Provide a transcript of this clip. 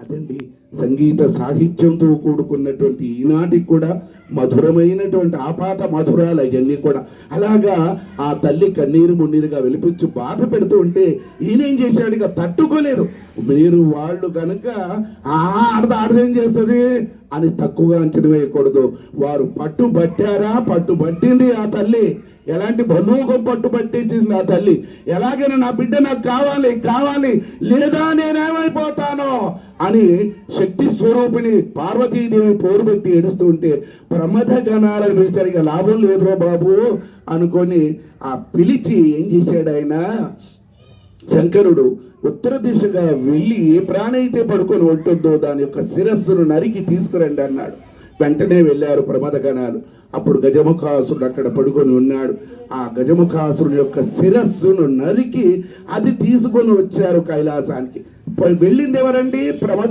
అదండి సంగీత సాహిత్యంతో కూడుకున్నటువంటి ఈనాటికి కూడా మధురమైనటువంటి ఆపాత మధురాలు అవన్నీ కూడా. అలాగా ఆ తల్లి కన్నీరు మున్నీరుగా వెలిపించి బాధ పెడుతూ ఉంటే ఈయనేం చేశాడు, ఇక తట్టుకోలేదు. మీరు వాళ్ళు కనుక ఆడదేం చేస్తుంది అని తక్కువగా అంచనా వేయకూడదు. వారు పట్టుబట్టారా, పట్టుబట్టింది ఆ తల్లి. ఎలాంటి బంధువుకం పట్టుబట్టేసింది ఆ తల్లి. ఎలాగైనా నా బిడ్డ నాకు కావాలి కావాలి, లేదా నేనేమైపోతానో అని శక్తి స్వరూపిణి పార్వతీదేవి పోరు పెట్టి ఏడుస్తూ ఉంటే ప్రమథ గణాలను పిలిచారు. ఇక లాభం లేదురో బాబు అనుకొని ఆ పిలిచి ఏం చేశాడు ఆయన, శంకరుడు ఉత్తర దిశగా వెళ్ళి ఏ ప్రాణి అయితే పడుకొని ఉంటుందో దాని యొక్క శిరస్సును నరికి తీసుకురండి అన్నాడు. వెంటనే వెళ్ళారు ప్రమథ గణాలు. అప్పుడు గజముఖాసురుడు అక్కడ పడుకొని ఉన్నాడు. ఆ గజముఖాసురుడు యొక్క శిరస్సును నరికి అది తీసుకొని వచ్చారు కైలాసానికి. వెళ్ళింది ఎవరండి? ప్రమథ